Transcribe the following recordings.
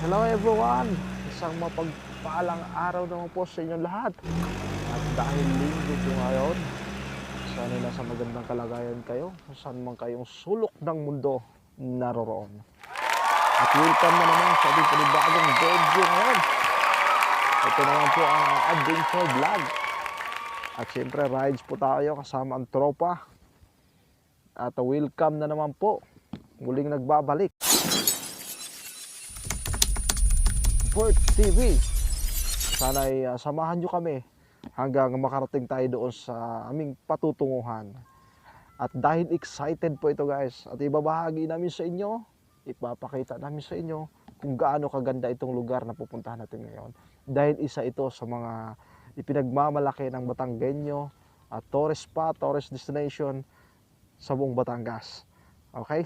Hello everyone! Isang mapagpalang araw naman po sa inyong lahat. At dahil linggo po ngayon, sana nasa magandang kalagayan kayo, kung saan man kayong sulok ng mundo naroroon. At welcome na naman sa ating panibagong video ngayon. Ito naman po ang adventure vlog. At syempre rides po tayo kasama ang tropa. At welcome na naman po, muling nagbabalik Port TV. Sana'y samahan nyo kami hanggang makarating tayo doon sa aming patutunguhan. At dahil excited po ito guys, at ibabahagi namin sa inyo, ipapakita namin sa inyo kung gaano kaganda itong lugar na pupuntahan natin ngayon. Dahil isa ito sa mga ipinagmamalaki ng Batanggenyo at tourist spot, tourist destination sa buong Batangas. Okay?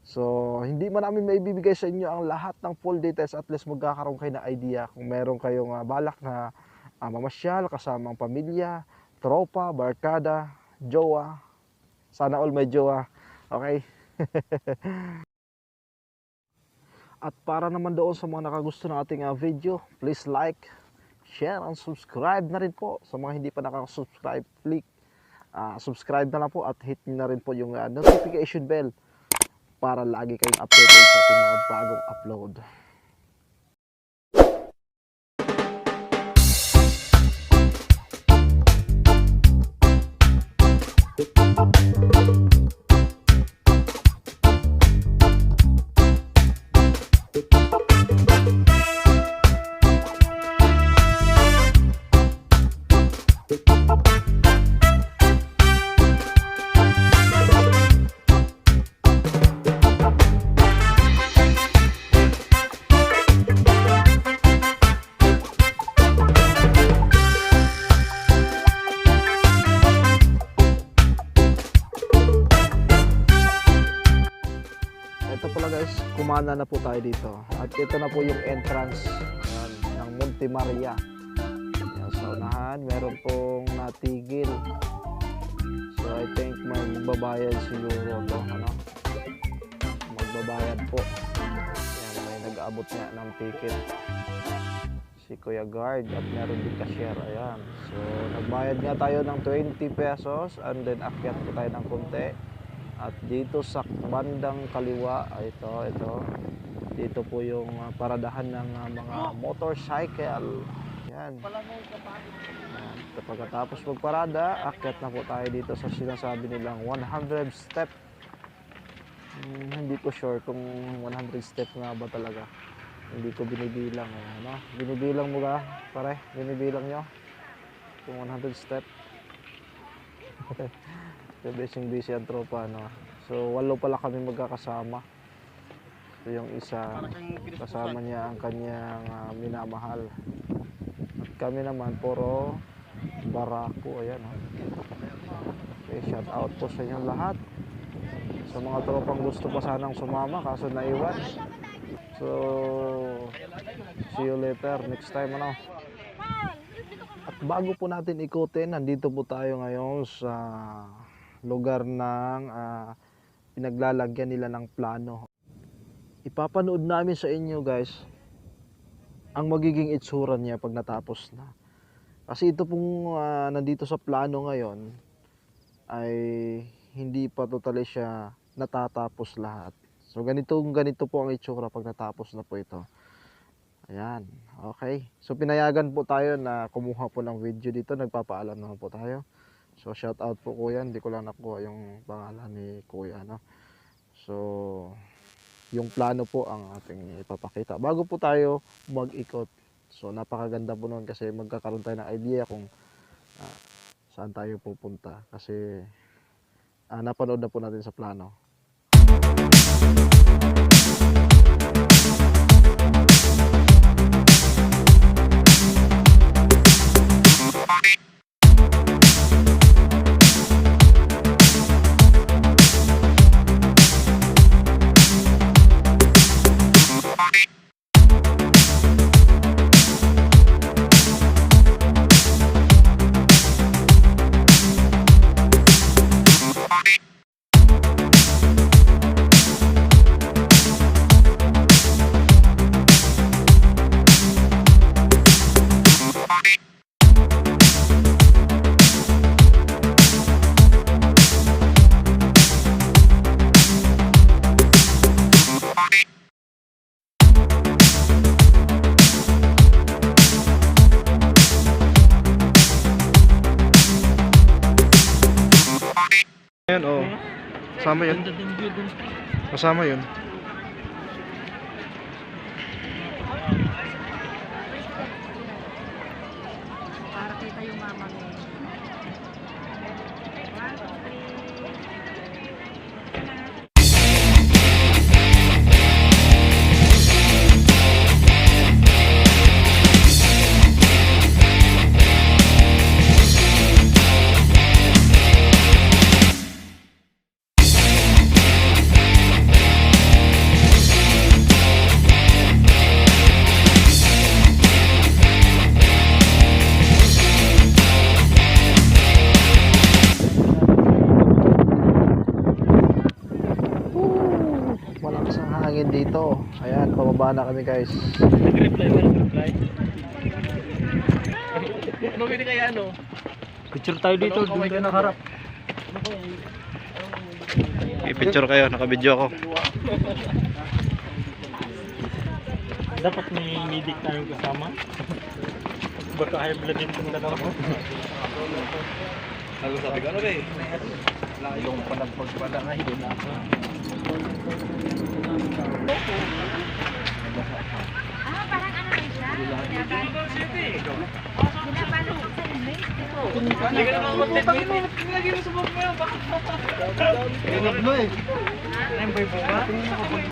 So, hindi man namin maibibigay sa inyo ang lahat ng full details, at least magkakaroon kayo na idea kung meron kayong balak na mamasyal kasamang pamilya, tropa, barkada, jowa. Sana all may jowa. Okay? At para naman doon sa mga nakagusto ng ating video, please like, share, and subscribe na rin po. Sa mga hindi pa nakasubscribe, click subscribe na lang po at hit nyo na rin po yung notification bell para lagi kayong updated sa ating mga bagong upload. Ito pala guys, kumana na po tayo dito. At ito na po yung entrance ng Monte Maria. Yan, sa unahan, meron pong natigil. So I think magbabayad siguro to, ano? Magbabayad po. Yan, may nag-aabot nga ng ticket. Si Kuya Guard at meron din cashier. Ayan. So nagbayad nga tayo ng 20 pesos and then akyat po tayo ng konti. At dito sa bandang kaliwa, ito, dito po yung paradahan ng mga motorcycle. Yan. Pagkatapos magparada, akyat na po tayo dito sa sinasabi nilang 100 step. Hindi ko sure kung 100 step nga ba talaga. Hindi ko binibilang. Ano? Binibilang mo ba, pare? Binibilang nyo? Kung 100 step. So, busy ang tropa, no? So, 8 pala kami magkakasama. So, yung isa, kasama niya ang kanyang minamahal. At kami naman, puro barako. Ayan, ha? Okay, shout out po sa inyong lahat. Sa mga tropang gusto pa sanang sumama, kaso naiwan. So, see you later. Next time, ano? At bago po natin ikutin, nandito po tayo ngayon sa lugar ng pinaglalagyan nila ng plano. Ipapanood namin sa inyo guys ang magiging itsura niya pag natapos na. Kasi ito pong nandito sa plano ngayon ay hindi pa totally siya natatapos lahat. So ganito po ang itsura pag natapos na po ito. Ayan, okay. So pinayagan po tayo na kumuha po ng video dito. Nagpapaalam naman po tayo. So shout out po kuya, hindi ko lang nakuha yung pangalan ni kuya, no? So yung plano po ang ating ipapakita bago po tayo mag-ikot. So napakaganda po noon kasi magkakaroon tayo ng idea kung saan tayo pupunta kasi napanood na po natin sa plano. Ayan, oh. Kasama yun. Kasama yun. Para kita yung mama mo. Malakas ang hangin dito. Ayan, pababa na kami guys. Nag-reply ba? Nag-reply? Ano pwede kaya ano? Picture tayo dito, doon tayo nakaharap. I-picture kayo, naka-video ako. Dapat may medic tayong kasama. Baka high blood din itong dalawa. Ano sabi ka, ano ba eh? Yung panagpagpala nga, hindi na ako. Parang ano rin siya? Pinapalo ko sa inmate. Hindi ka naman content mo. Nilagay mo sa bag mo yun. Tinag mo eh. Ano yung boy ba?